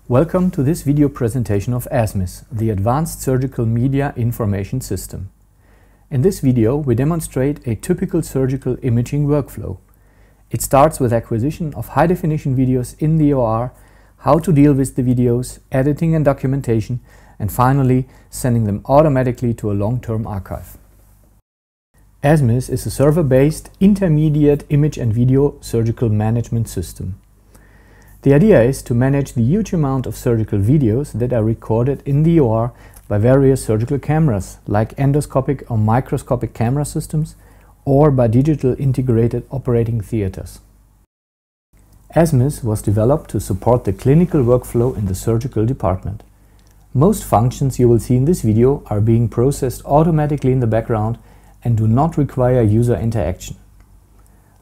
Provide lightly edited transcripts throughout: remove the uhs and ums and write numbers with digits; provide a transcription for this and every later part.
Welcome to this video presentation of ASMIS, the Advanced Surgical Media Information System. In this video, we demonstrate a typical surgical imaging workflow. It starts with acquisition of high-definition videos in the OR, how to deal with the videos, editing and documentation, and finally, sending them automatically to a long-term archive. ASMIS is a server-based intermediate image and video surgical management system. The idea is to manage the huge amount of surgical videos that are recorded in the OR by various surgical cameras, like endoscopic or microscopic camera systems, or by digital integrated operating theaters. ASMIS was developed to support the clinical workflow in the surgical department. Most functions you will see in this video are being processed automatically in the background and do not require user interaction.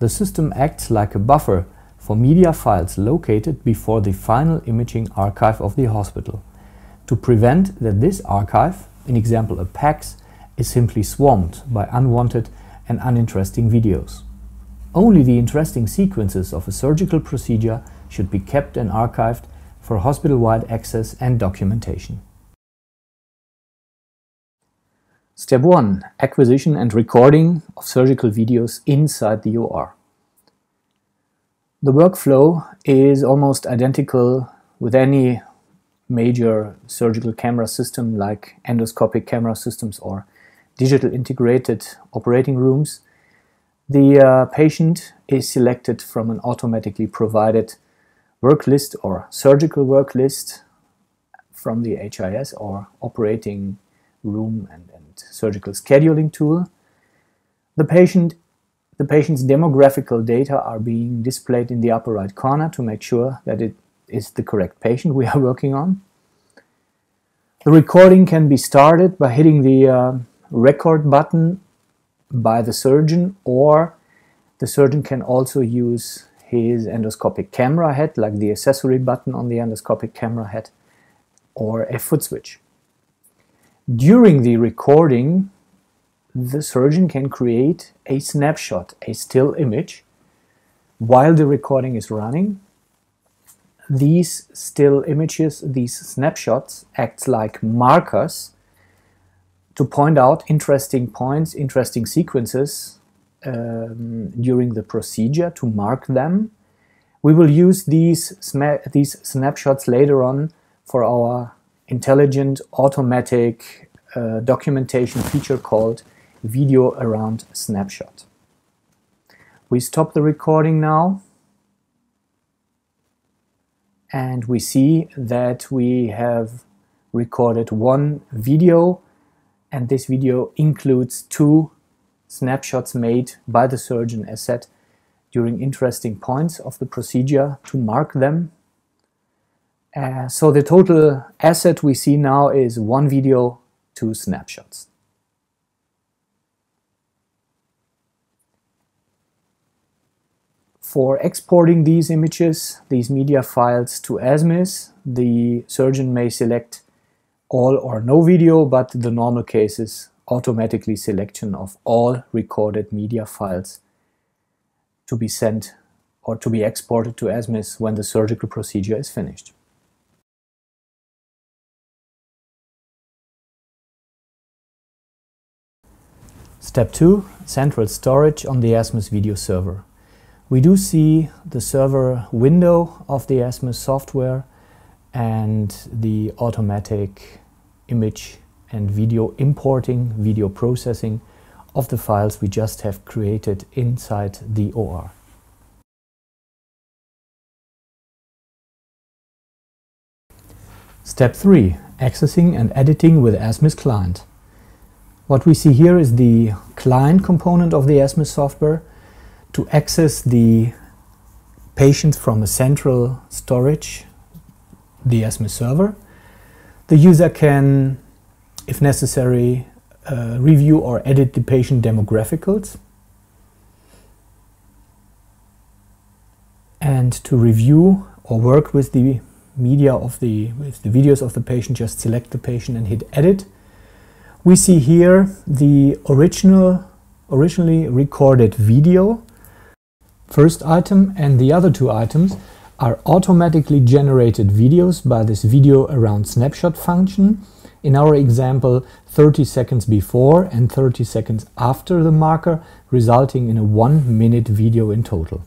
The system acts like a buffer for media files located before the final imaging archive of the hospital, to prevent that this archive, in example a PACS, is simply swamped by unwanted and uninteresting videos. Only the interesting sequences of a surgical procedure should be kept and archived for hospital-wide access and documentation. Step 1. Acquisition and recording of surgical videos inside the OR. The workflow is almost identical with any major surgical camera system like endoscopic camera systems or digital integrated operating rooms. The patient is selected from an automatically provided work list or surgical work list from the HIS or operating room and surgical scheduling tool. The patient's demographical data are being displayed in the upper right corner to make sure that it is the correct patient we are working on. The recording can be started by hitting the record button by the surgeon, or the surgeon can also use his endoscopic camera head, like the accessory button on the endoscopic camera head, or a foot switch. During the recording, the surgeon can create a snapshot, a still image, while the recording is running. These still images, these snapshots, act like markers to point out interesting points, interesting sequences during the procedure, to mark them. We will use these snapshots later on for our intelligent, automatic documentation feature called Video Around Snapshot. We stop the recording now, and we see that we have recorded one video, and this video includes two snapshots made by the surgeon, as said, during interesting points of the procedure to mark them. So the total asset we see now is one video, two snapshots. For exporting these images, these media files to ASMIS, the surgeon may select all or no video, but the normal case is automatically selection of all recorded media files to be sent or to be exported to ASMIS when the surgical procedure is finished. Step 2. Central storage on the ASMIS video server. We do see the server window of the ASMIS software and the automatic image and video importing, video processing of the files we just have created inside the OR. Step 3. Accessing and editing with ASMIS client. What we see here is the client component of the ASMIS software. To access the patients from a central storage, the ASMIS server, the user can, if necessary, review or edit the patient demographicals, and to review or work with the media with the videos of the patient, just select the patient and hit edit. We see here the originally recorded video, first item, and the other two items are automatically generated videos by this video around snapshot function. In our example, 30 seconds before and 30 seconds after the marker, resulting in a 1-minute video in total.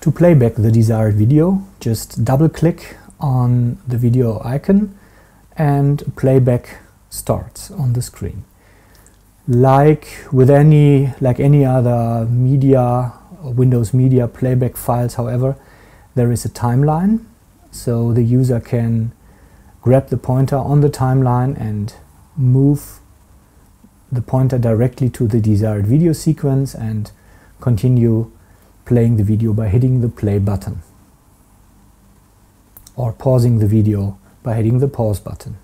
To play back the desired video, just double-click on the video icon and playback starts on the screen. Like any other media, Windows Media playback files, however, there is a timeline, so the user can grab the pointer on the timeline and move the pointer directly to the desired video sequence and continue playing the video by hitting the play button, or pausing the video by hitting the pause button.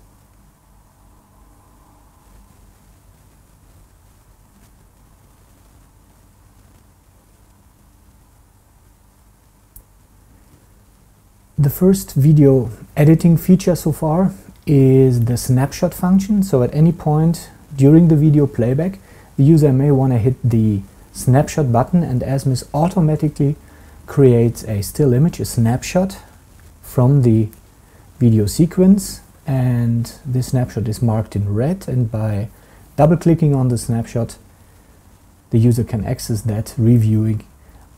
The first video editing feature so far is the snapshot function. So at any point during the video playback, the user may want to hit the snapshot button, and ASMIS automatically creates a still image, a snapshot from the video sequence, and this snapshot is marked in red, and by double-clicking on the snapshot the user can access that, reviewing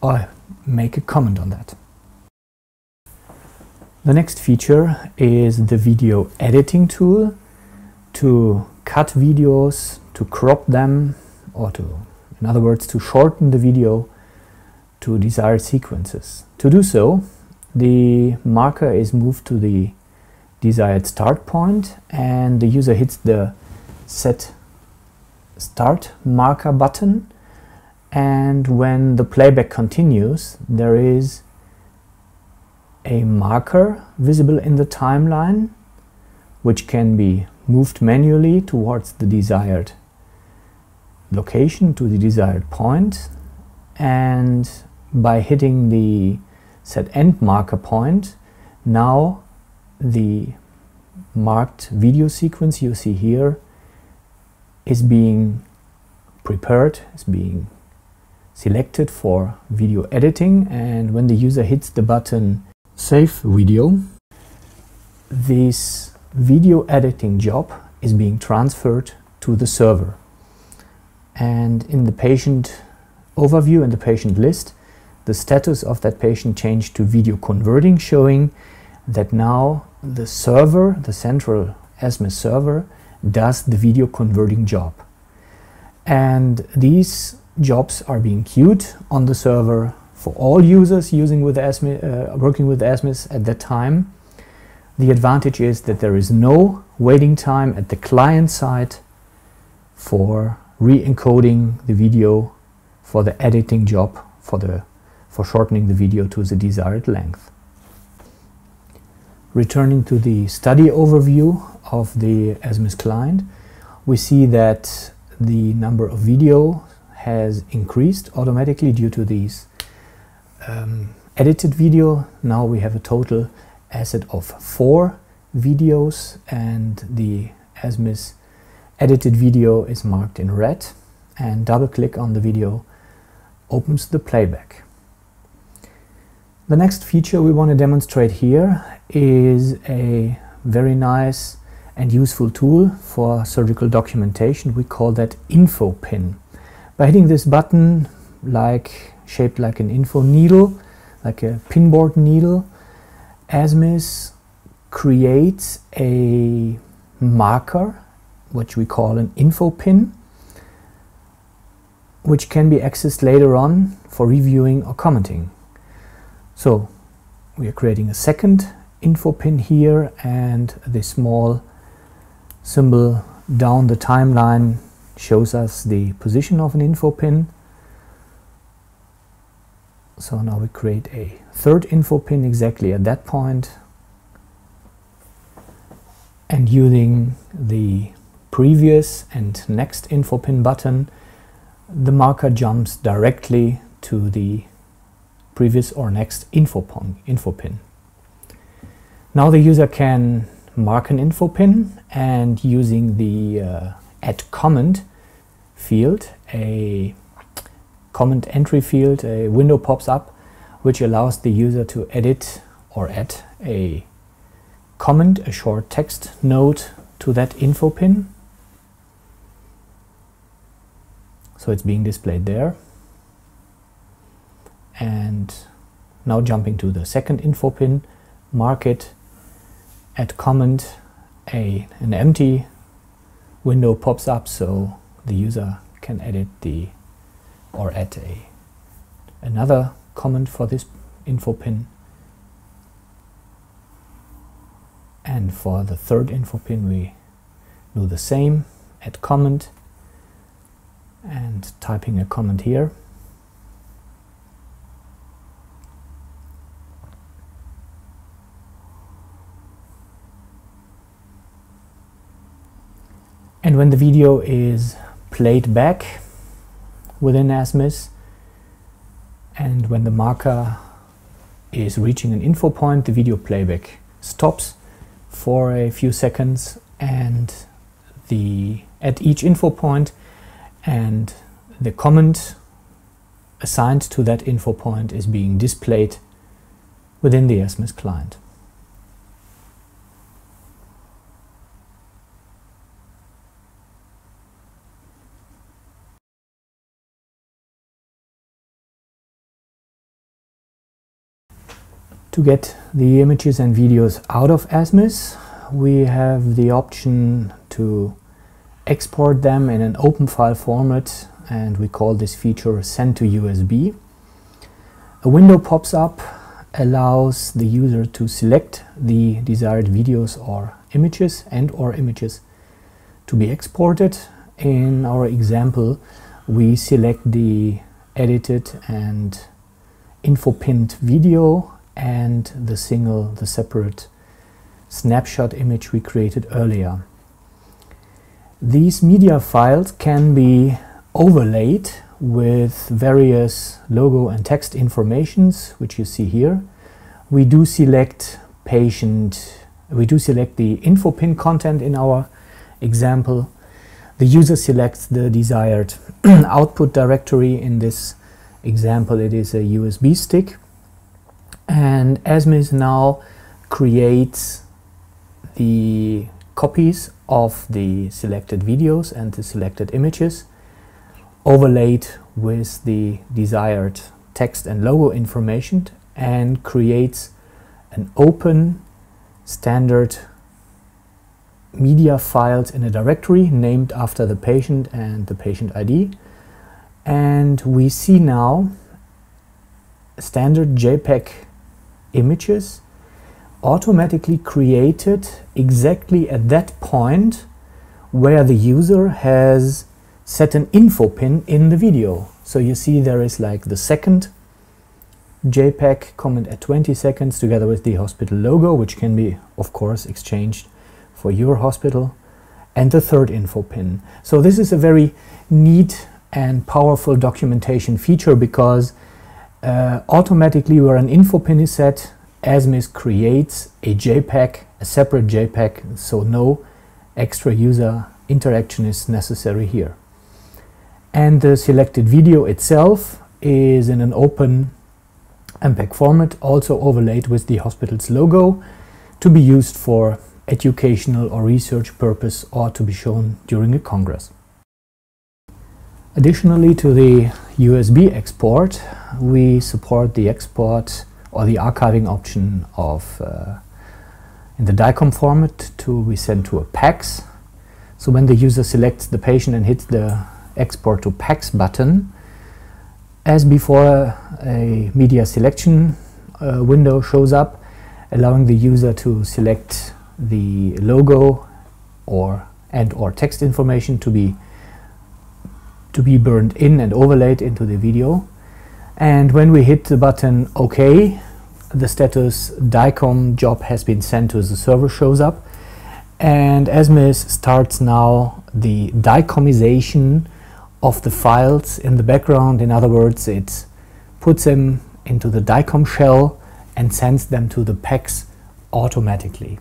or make a comment on that. The next feature is the video editing tool to cut videos, to crop them, or in other words, to shorten the video to desired sequences. To do so, the marker is moved to the desired start point and the user hits the Set Start Marker button, and when the playback continues, there is a marker visible in the timeline which can be moved manually towards the desired location, to the desired point, and by hitting the Set End Marker point, now the marked video sequence you see here is being prepared, is being selected for video editing, and when the user hits the button Save Video, this video editing job is being transferred to the server. And in the patient overview, in the patient list, the status of that patient changed to video converting, showing that now the server, the central ASMIS server, does the video converting job. And these jobs are being queued on the server for all users working with ASMIS at that time. The advantage is that there is no waiting time at the client side for re-encoding the video for the editing job, for shortening the video to the desired length. Returning to the study overview of the ASMIS client, we see that the number of video has increased automatically due to these edited video. Now we have a total asset of 4 videos, and the ASMIS edited video is marked in red, and double-click on the video opens the playback. The next feature we want to demonstrate here is a very nice and useful tool for surgical documentation. We call that info pin. By hitting this button, shaped like an info needle, like a pinboard needle, ASMIS creates a marker, which we call an info pin, which can be accessed later on for reviewing or commenting. So we are creating a second info pin here, and the small symbol down the timeline shows us the position of an info pin. So now we create a third info pin exactly at that point, and using the previous and next info pin button, the marker jumps directly to the previous or next info pin. Now the user can mark an info pin, and using the add comment field, a comment entry field, a window pops up which allows the user to edit or add a comment, a short text note to that info pin. So it's being displayed there. And now jumping to the second info pin, mark it, add comment, an empty window pops up so the user can edit or add another comment for this info pin. And for the third info pin we do the same, add comment and typing a comment here. And when the video is played back within ASMIS, and when the marker is reaching an info point, the video playback stops for a few seconds, and at each info point and the comment assigned to that info point is being displayed within the ASMIS client. To get the images and videos out of ASMIS, we have the option to export them in an open file format, and we call this feature Send to USB. A window pops up, allows the user to select the desired videos or images to be exported. In our example, we select the edited and info pinned video and the separate snapshot image we created earlier. These media files can be overlaid with various logo and text informations, which you see here. We do select the info pin content in our example. The user selects the desired output directory. In this example, it is a USB stick. And ASMIS now creates the copies of the selected videos and the selected images, overlaid with the desired text and logo information, and creates an open standard media files in a directory named after the patient and the patient ID. And we see now standard JPEG images automatically created exactly at that point where the user has set an info pin in the video. So you see there is like the second JPEG comment at 20 seconds together with the hospital logo, which can be of course exchanged for your hospital, and the third info pin. So this is a very neat and powerful documentation feature, because automatically where an info pin is set, ASMIS creates a JPEG, a separate JPEG, so no extra user interaction is necessary here. And the selected video itself is in an open MPEG format, also overlaid with the hospital's logo, to be used for educational or research purpose, or to be shown during a congress. Additionally to the USB export, we support the export or the archiving option of in the DICOM format to be sent to a PAX. So when the user selects the patient and hits the export to PAX button, as before, a media selection window shows up, allowing the user to select the logo or text information to be burned in and overlaid into the video. And when we hit the button OK, the status DICOM job has been sent to the server shows up, and ASMIS starts now the DICOMization of the files in the background. In other words, it puts them into the DICOM shell and sends them to the PAX automatically.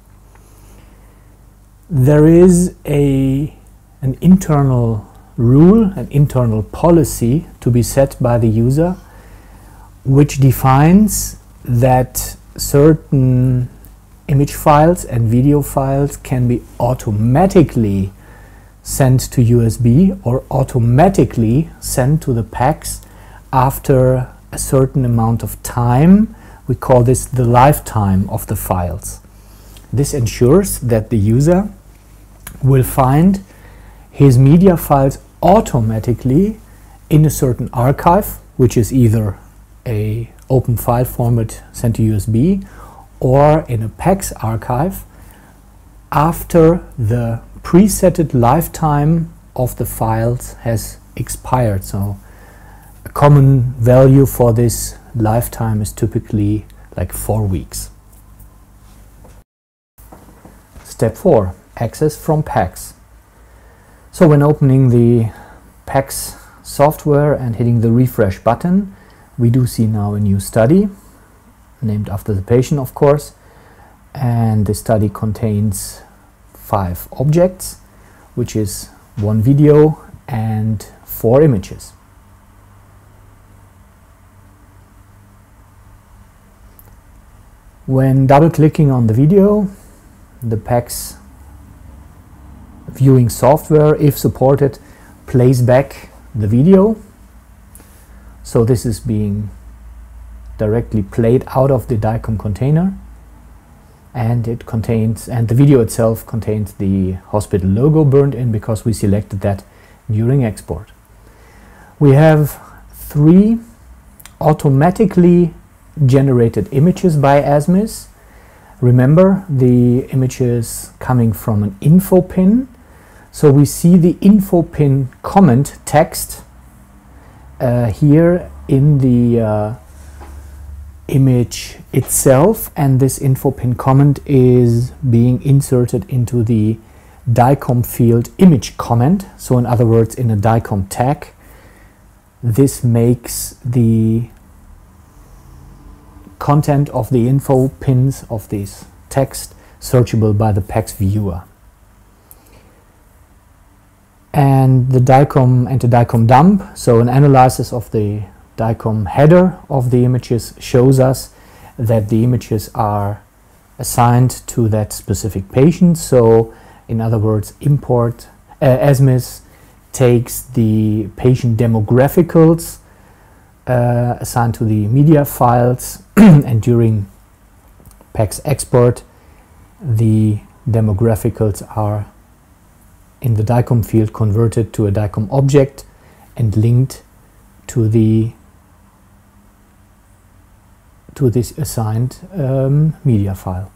There is an internal rule, an internal policy to be set by the user, which defines that certain image files and video files can be automatically sent to USB or automatically sent to the PACS after a certain amount of time. We call this the lifetime of the files. This ensures that the user will find his media files automatically in a certain archive, which is either a open file format sent to USB or in a PACS archive after the presetted lifetime of the files has expired. So a common value for this lifetime is typically like 4 weeks. Step 4. Access from PACS. So when opening the PACS software and hitting the refresh button, we do see now a new study, named after the patient of course, and the study contains 5 objects, which is 1 video and 4 images. When double-clicking on the video, the PACS viewing software, if supported, plays back the video. So this is being directly played out of the DICOM container, and the video itself contains the hospital logo burned in because we selected that during export. We have 3 automatically generated images by ASMIS. Remember, the images coming from an info pin. So we see the info pin comment text here in the image itself, and this info pin comment is being inserted into the DICOM field image comment. So in other words, in a DICOM tag. This makes the content of the info pins of this text searchable by the PACS viewer. And the DICOM and the DICOM dump, so an analysis of the DICOM header of the images shows us that the images are assigned to that specific patient. So in other words, ASMIS takes the patient demographicals assigned to the media files and during PACS export the demographicals are in the DICOM field converted to a DICOM object and linked to this assigned media file.